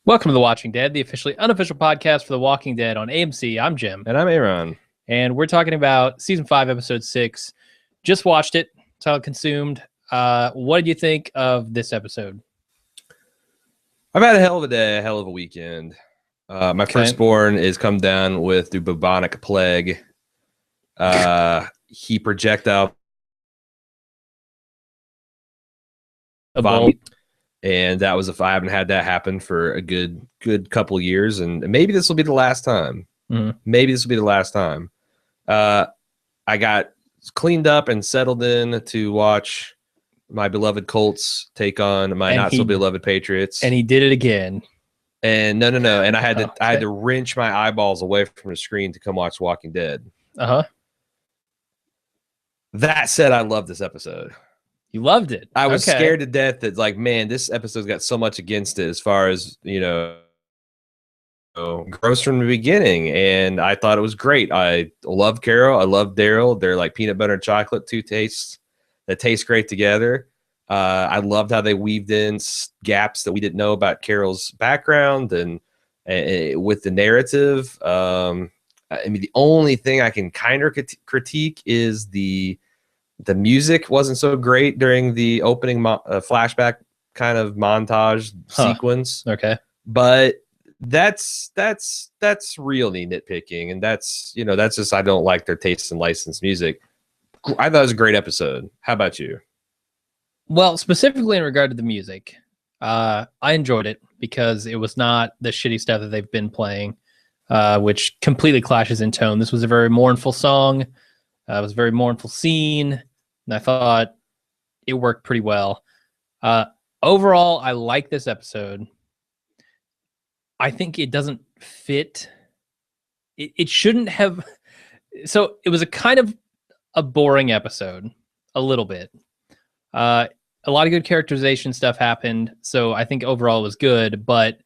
Welcome to The Watching Dead, the officially unofficial podcast for The Walking Dead on AMC. I'm Jim. And I'm A.Ron. And we're talking about Season 5, Episode 6. Just watched it. It's all consumed. What did you think of this episode? I've had a hell of a day, a hell of a weekend. My firstborn is come down with the bubonic plague. He projectile vomit. And that was I haven't had that happen for a good couple years, and maybe this will be the last time. Maybe this will be the last time. I got cleaned up and settled in to watch my beloved Colts take on my not so beloved Patriots, and he did it again. And no, and I had to wrench my eyeballs away from the screen to come watch Walking Dead. That said, I love this episode. You loved it. I was scared to death that, like, man, this episode's got so much against it as far as, gross from the beginning. And I thought it was great. I love Carol. I love Daryl. They're like peanut butter and chocolate, two tastes that taste great together. I loved how they weaved in gaps that we didn't know about Carol's background and with the narrative. I mean, the only thing I can kind of critique is the music wasn't so great during the opening flashback kind of montage sequence. Okay. But that's really nitpicking. And that's just, I don't like their taste in licensed music. I thought it was a great episode. How about you? Well, specifically in regard to the music, I enjoyed it because it was not the shitty stuff that they've been playing, which completely clashes in tone. This was a very mournful song. It was a very mournful scene. And I thought it worked pretty well. Overall, I like this episode. I think it doesn't fit. It shouldn't have. So it was a kind of a boring episode, a little bit. A lot of good characterization stuff happened. So I think overall it was good. But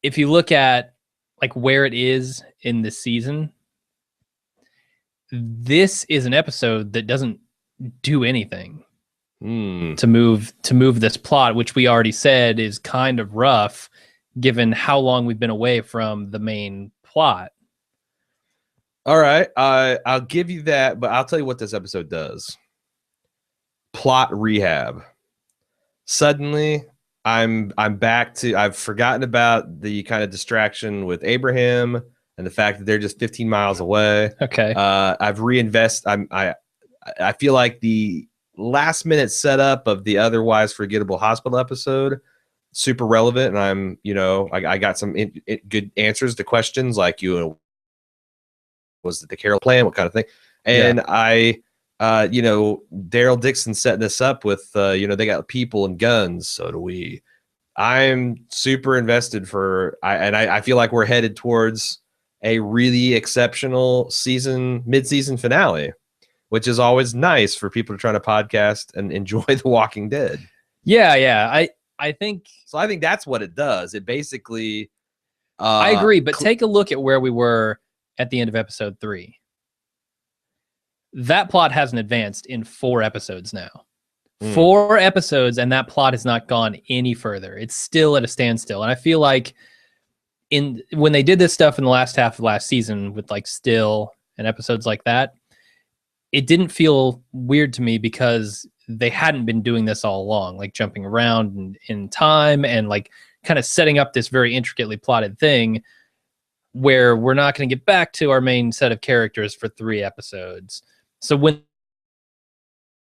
if you look at like where it is in the season, this is an episode that doesn't do anything to move this plot, which we already said is kind of rough given how long we've been away from the main plot. All right, I'll give you that, but I'll tell you what this episode does. Plot rehab. Suddenly I'm back to, I've forgotten about the kind of distraction with Abraham and the fact that they're just 15 miles away. Okay. I've reinvested. I feel like the last minute setup of the otherwise forgettable hospital episode super relevant, and I got some good answers to questions like, was it the Carol plan? What kind of thing? And Daryl Dixon setting this up with, they got people and guns. So do we. I'm super invested I feel like we're headed towards a really exceptional mid-season finale, which is always nice for people to try to podcast and enjoy The Walking Dead. Yeah. I think so. I think that's what it does. It basically. I agree, but take a look at where we were at the end of episode 3. That plot hasn't advanced in 4 episodes now. 4 episodes, and that plot has not gone any further. It's still at a standstill. And I feel like when they did this stuff in the last half of last season with like Still and episodes like that, it didn't feel weird to me because they hadn't been doing this all along, like jumping around in time and like kind of setting up this very intricately plotted thing where we're not going to get back to our main set of characters for 3 episodes. So when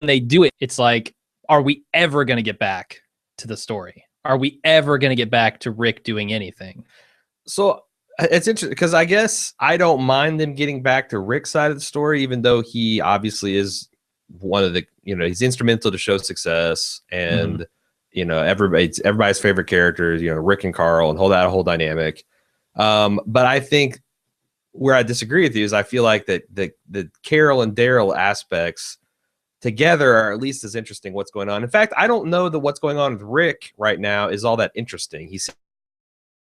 they do it, it's like, are we ever going to get back to the story? Are we ever going to get back to Rick doing anything? So it's interesting because I guess I don't mind them getting back to Rick's side of the story, even though he obviously is one of the, he's instrumental to show success and, everybody's favorite characters, Rick and Carl and that whole dynamic. But I think where I disagree with you is I feel like that the Carol and Daryl aspects together are at least as interesting what's going on. In fact, I don't know that what's going on with Rick right now is all that interesting.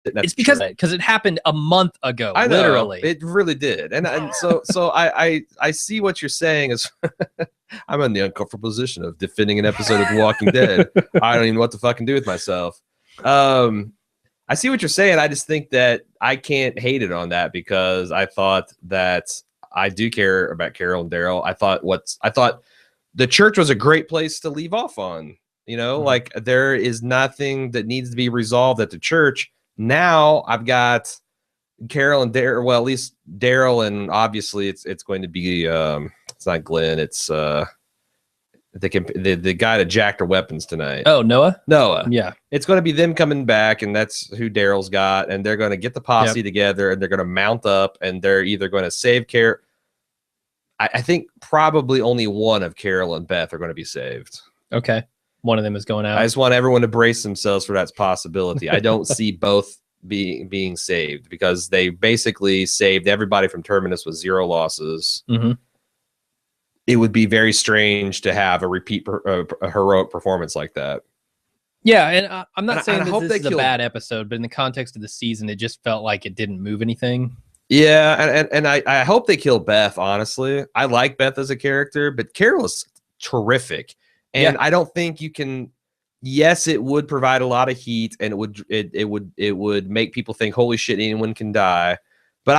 It's because it happened a month ago. I know, literally, it really did, and so I see what you're saying. Is I'm in the uncomfortable position of defending an episode of The Walking Dead. I don't even know what to fucking do with myself. I I see what you're saying. I just think that I can't hate it on that because I thought that I do care about Carol and Daryl. I thought the church was a great place to leave off on. You know, like there is nothing that needs to be resolved at the church. Now I've got Carol and Daryl. Well, at least Daryl, and obviously it's going to be it's not Glenn. It's the guy that jacked her weapons tonight. Oh, Noah. Yeah, it's going to be them coming back, and that's who Daryl's got, and they're going to get the posse together, and they're going to mount up, and they're either going to save Carol. I think probably only one of Carol and Beth are going to be saved. Okay, one of them is going out. I just want everyone to brace themselves for that possibility. I don't see both being saved because they basically saved everybody from Terminus with 0 losses. It would be very strange to have a repeat a heroic performance like that. Yeah, and I'm not saying that this is a bad episode, but in the context of the season, it just felt like it didn't move anything. Yeah, and I hope they kill Beth, honestly. I like Beth as a character, but Carol is terrific. And I don't think you can. Yes, it would provide a lot of heat, and it would make people think, "Holy shit, anyone can die." But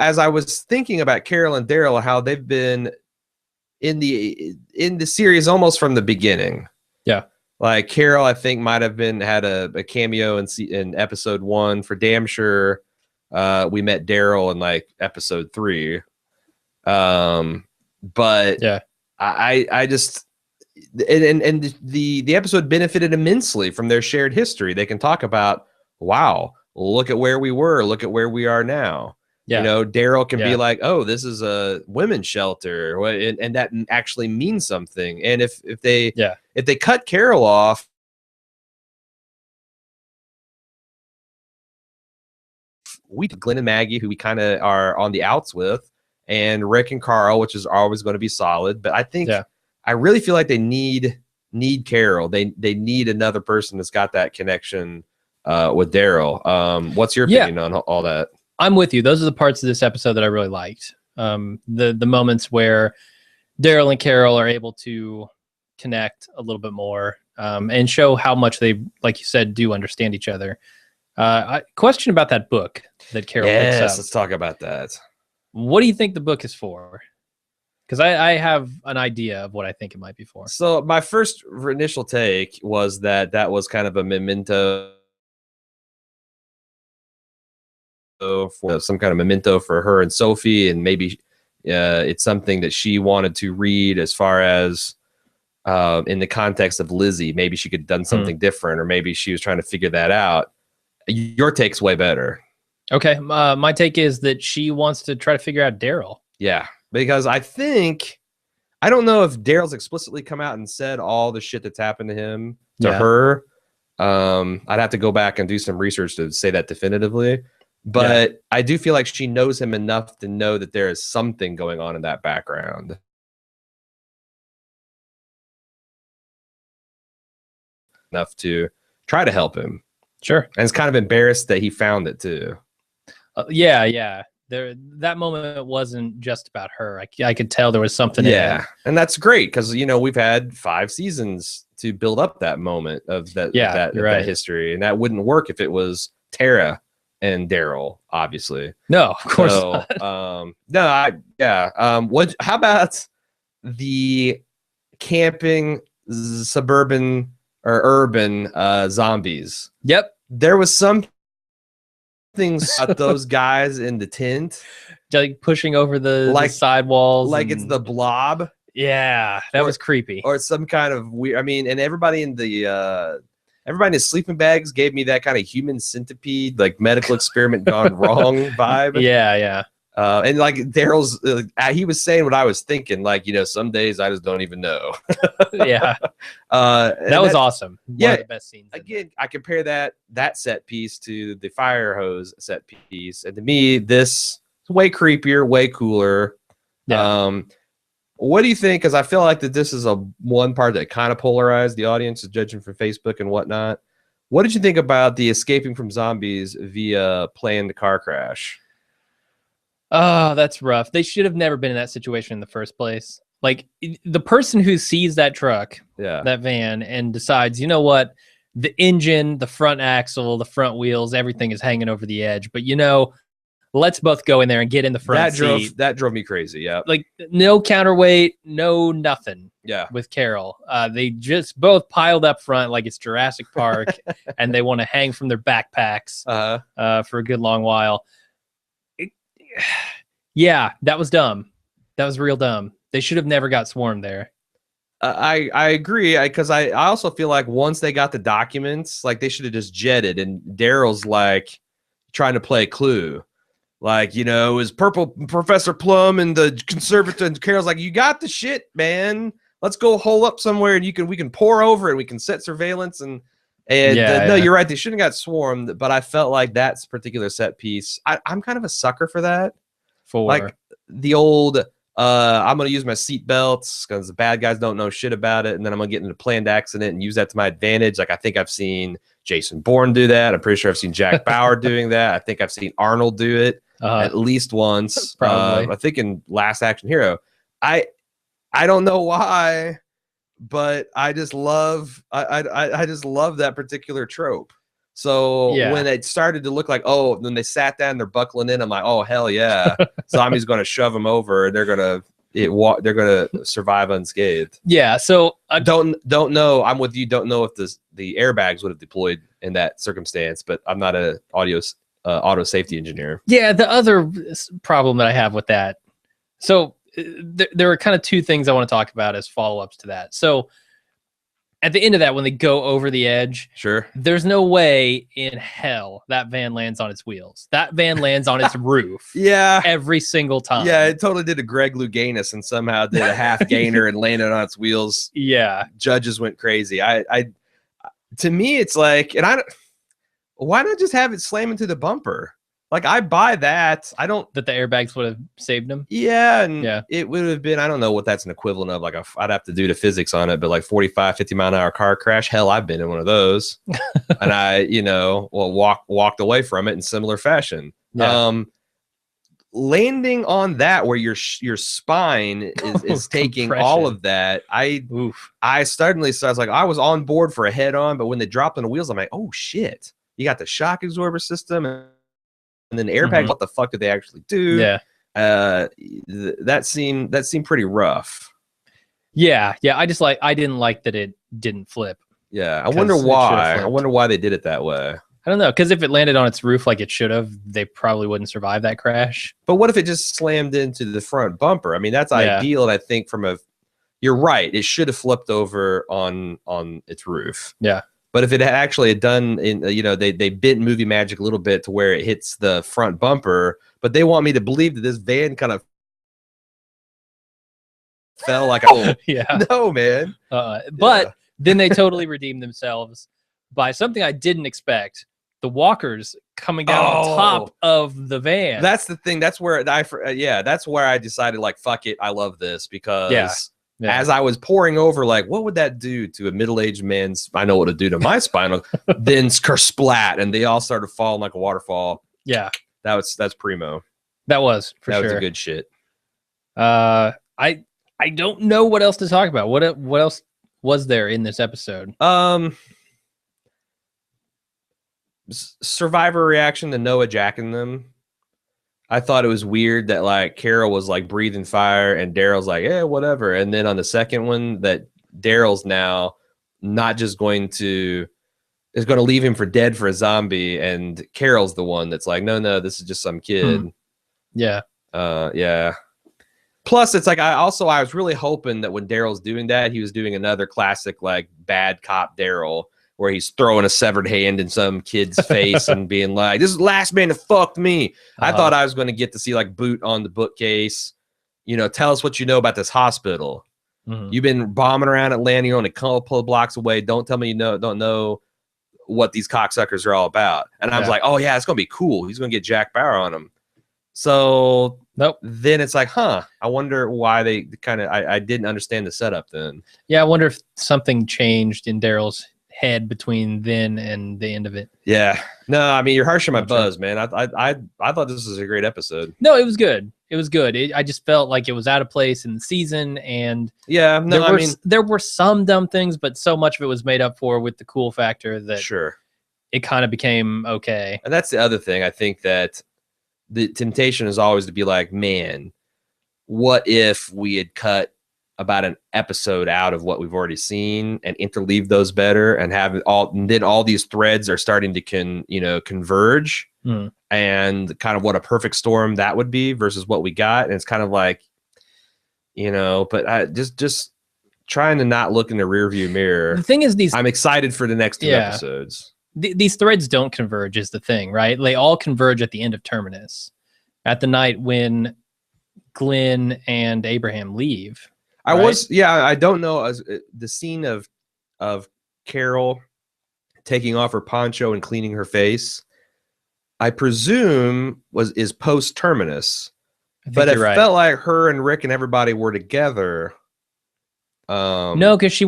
as I was thinking about Carol and Daryl, how they've been in the series almost from the beginning. Yeah, like Carol, I think might have had a cameo in episode 1 for damn sure. We met Daryl in like episode 3. But yeah, I just. And the episode benefited immensely from their shared history. They can talk about, wow, look at where we were, look at where we are now. Yeah. You know, Daryl can be like, oh, this is a women's shelter, and that actually means something. And if they cut Carol off, we Glenn and Maggie, who we kind of are on the outs with, and Rick and Carl, which is always going to be solid. But I think. Yeah. I really feel like they need Carol. They need another person that's got that connection with Daryl. What's your opinion on all that? I'm with you. Those are the parts of this episode that I really liked. The moments where Daryl and Carol are able to connect a little bit more and show how much they, like you said, do understand each other. Question about that book that Carol picks up. Let's talk about that. What do you think the book is for? Because I have an idea of what I think it might be for. So my first initial take was that was kind of a memento for some kind of memento for her and Sophie, and maybe it's something that she wanted to read as far as in the context of Lizzie. Maybe she could have done something different, or maybe she was trying to figure that out. Your take's way better. Okay, my take is that she wants to try to figure out Daryl. Yeah. Because I don't know if Daryl's explicitly come out and said all the shit that's happened to him to her. I'd have to go back and do some research to say that definitively. But I do feel like she knows him enough to know that there is something going on in that background. Enough to try to help him. Sure. And it's kind of embarrassed that he found it too. Yeah. That moment wasn't just about her. I could tell there was something. Yeah, and that's great because we've had 5 seasons to build up that moment of that that history, and that wouldn't work if it was Tara and Daryl. Obviously, no, of course not. How about the camping suburban or urban zombies? Yep, there was some things about those guys in the tent, like pushing over the sidewalls, like it's the Blob. Yeah, that was creepy. Or some kind of weird. I mean, and everybody in his sleeping bags gave me that kind of human centipede, like medical experiment gone wrong vibe. Yeah. And like Daryl's, he was saying what I was thinking. Like, some days I just don't even know. Yeah. That was awesome. One of the best scenes. Again, I compare that set piece to the fire hose set piece. And to me, this is way creepier, way cooler. Yeah. What do you think? Because I feel like that this is one part that kind of polarized the audience, judging from Facebook and whatnot. What did you think about the escaping from zombies via planned car crash? Oh, that's rough. They should have never been in that situation in the first place. Like the person who sees that truck, that van, and decides, you know what, the engine, the front axle, the front wheels, everything is hanging over the edge. But let's both go in there and get in the front seat. That drove me crazy. Yeah. Like no counterweight, no nothing. Yeah. With Carol, they just both piled up front like it's Jurassic Park, and they want to hang from their backpacks for a good long while. Yeah, that was dumb. That was real dumb. They should have never got swarmed there. I agree, because I also feel like once they got the documents, like they should have just jetted. And Daryl's like trying to play Clue, like, it was Purple Professor Plum and the conservator, and Carol's like, you got the shit, man. Let's go hole up somewhere, and we can pour over it. We can set surveillance and no, you're right. They shouldn't have got swarmed, but I felt like that particular set piece. I'm kind of a sucker for that. Like the old. I'm going to use my seat belts because the bad guys don't know shit about it. And then I'm going to get into a planned accident and use that to my advantage. Like, I think I've seen Jason Bourne do that. I'm pretty sure I've seen Jack Bauer doing that. I think I've seen Arnold do it at least once. Probably. I think in Last Action Hero. I don't know why, but I just love I just love that particular trope. So when it started to look like, when they sat down, they're buckling in, I'm like, oh hell yeah, zombie's going to shove them over. They're gonna survive unscathed. Yeah. So I don't know. I'm with you. Don't know if the airbags would have deployed in that circumstance, but I'm not a auto safety engineer. Yeah. The other problem that I have with that. So there are kind of two things I want to talk about as follow-ups to that. So at the end of that, when they go over the edge, sure, there's no way in hell that van lands on its wheels. That van lands on its roof. Yeah. Every single time. Yeah, it totally did a Greg Louganis and somehow did a half gainer and landed on its wheels. Yeah. Judges went crazy. To me, it's like, why not just have it slam into the bumper? Like, I buy that. I don't that the airbags would have saved him. Yeah, and it would have been, I don't know what that's an equivalent of. Like, I'd have to do the physics on it, but like 45, 50 mile an hour car crash. Hell, I've been in one of those, and I, walked away from it in similar fashion. Yeah. Landing on that where your spine is taking all of that. I suddenly I was like, I was on board for a head on, but when they dropped on the wheels, I'm like, oh shit, you got the shock absorber system. And then the airbag, what the fuck did they actually do? Yeah. That seemed pretty rough. Yeah. I didn't like that it didn't flip. Yeah. I wonder why they did it that way. I don't know. Because if it landed on its roof like it should have, they probably wouldn't survive that crash. But what if it just slammed into the front bumper? I mean, that's ideal. And I think you're right. It should have flipped over on its roof. Yeah. But if it had actually done, they bent movie magic a little bit to where it hits the front bumper, but they want me to believe that this van kind of fell like a no, man. But then they totally redeemed themselves by something I didn't expect: the walkers coming down on top of the van. That's the thing. That's where that's where I decided, like, fuck it, I love this, because. Yeah. As I was pouring over, like, what would that do to a middle-aged man's? I know what it'd do to my spinal. Then splat, and they all started falling like a waterfall. Yeah, that's primo. That was for sure. That was a good shit. I don't know what else to talk about. What else was there in this episode? Survivor reaction to Noah jacking them. I thought it was weird that, like, Carol was like breathing fire and Daryl's like, yeah, whatever. And then on the second one, that Daryl's now not just is going to leave him for dead for a zombie, and Carol's the one that's like, no, this is just some kid. Yeah. Yeah. Plus, it's like, I was really hoping that when Daryl's doing that, he was doing another classic, like, bad cop Daryl, where he's throwing a severed hand in some kid's face and being like, this is the last man that fucked me. I thought I was going to get to see, like, Boot on the bookcase, tell us what you know about this hospital. You've been bombing around Atlanta, you're only a couple of blocks away. Don't tell me don't know what these cocksuckers are all about. And I was like, oh yeah, it's going to be cool. He's going to get Jack Bauer on him. So nope. Then it's like, I wonder why they I didn't understand the setup then. Yeah, I wonder if something changed in Daryl's head between then and the end of it. Yeah. No, I mean, you're harshing my buzz, man. I thought this was a great episode. No, it was good. It was good. I just felt like it was out of place in the season, and yeah, no, there were some dumb things, but so much of it was made up for with the cool factor that sure, it kind of became okay. and that's the other thing. I think that the temptation is always to be like, man, what if we had cut about an episode out of what we've already seen and interleave those better and have it all, and then all these threads are starting to converge, and kind of what a perfect storm that would be versus what we got. And it's kind of like, but I just trying to not look in the rearview mirror. The thing is, I'm excited for the next 2 episodes. These threads don't converge is the thing, right? They all converge at the end of Terminus, at the night when Glenn and Abraham leave. I don't know, the scene of Carol taking off her poncho and cleaning her face, I presume is post Terminus, but it felt like her and Rick and everybody were together. No, because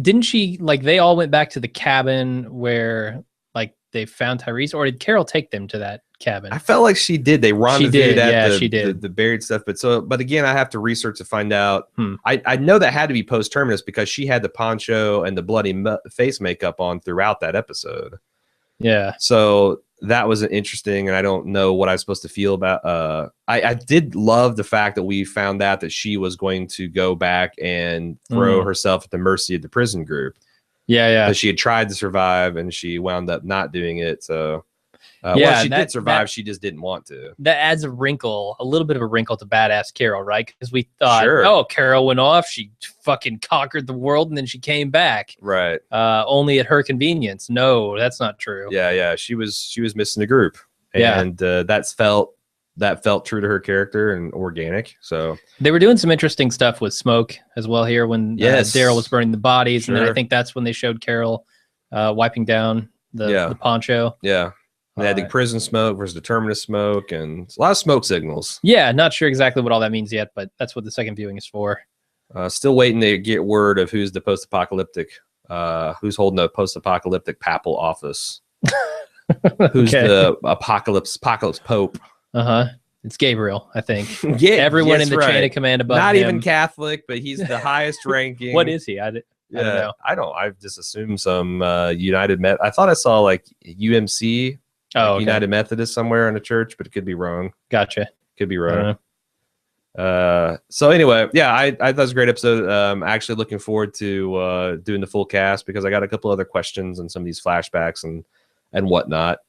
didn't she, like, they all went back to the cabin where, like, they found Tyrese, or did Carol take them to that cabin? I felt like she did. They rendezvoused at she did. the buried stuff. But again, I have to research to find out. I know that had to be post Terminus because she had the poncho and the bloody face makeup on throughout that episode. Yeah. So that was interesting, and I don't know what I'm supposed to feel about. I did love the fact that we found out that she was going to go back and throw herself at the mercy of the prison group. Yeah. That she had tried to survive, and she wound up not doing it. So, she did survive. She just didn't want to. That adds a little bit of a wrinkle to badass Carol, right? Because we thought, Carol went off, she fucking conquered the world, and then she came back, right? Only at her convenience. No, that's not true. Yeah. She was missing the group, and that felt true to her character and organic. So they were doing some interesting stuff with smoke as well here when Daryl was burning the bodies, and then I think that's when they showed Carol wiping down the poncho. Yeah. They had the prison smoke versus the Terminus smoke, and a lot of smoke signals. Yeah, not sure exactly what all that means yet, but that's what the second viewing is for. Still waiting to get word of who's the post-apocalyptic, who's holding the post-apocalyptic papal office. Who's the apocalypse pope? It's Gabriel, I think. Everyone in the chain of command above Not him. even Catholic, but he's the highest ranking. What is he? I don't know. I've just assumed some United Met. I thought I saw like UMC. United Methodist somewhere in a church, but it could be wrong. Gotcha. Could be wrong. So anyway, I thought it was a great episode. Actually looking forward to doing the full cast because I got a couple other questions and some of these flashbacks and whatnot.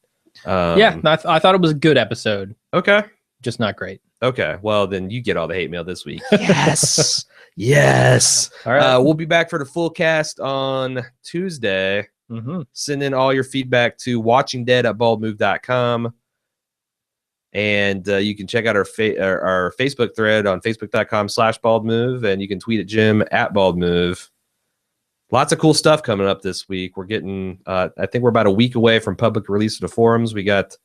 I thought it was a good episode. Okay. Just not great. Okay. Well, then you get all the hate mail this week. Yes. Yes. All right. We'll be back for the full cast on Tuesday. Send in all your feedback to watchingdead@baldmove.com, and you can check out our Facebook thread on facebook.com/baldmove, and you can tweet at Jim @baldmove. Lots of cool stuff coming up this week. We're getting I think we're about a week away from public release of the forums. We got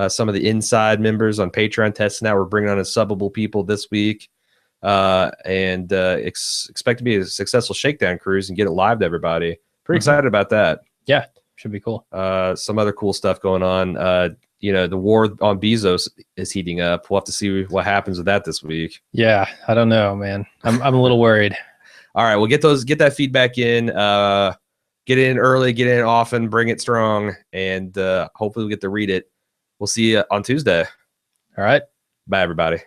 some of the inside members on Patreon testing out. We're bringing on subbable people this week, and expect to be a successful shakedown cruise and get it live to everybody. Pretty excited about that. Yeah, should be cool. Some other cool stuff going on. The war on Bezos is heating up. We'll have to see what happens with that this week. Yeah, I don't know, man. I'm a little worried. All right, we'll get that feedback in. Get it in early, get it in often, bring it strong, and hopefully we'll get to read it. We'll see you on Tuesday. All right. Bye, everybody.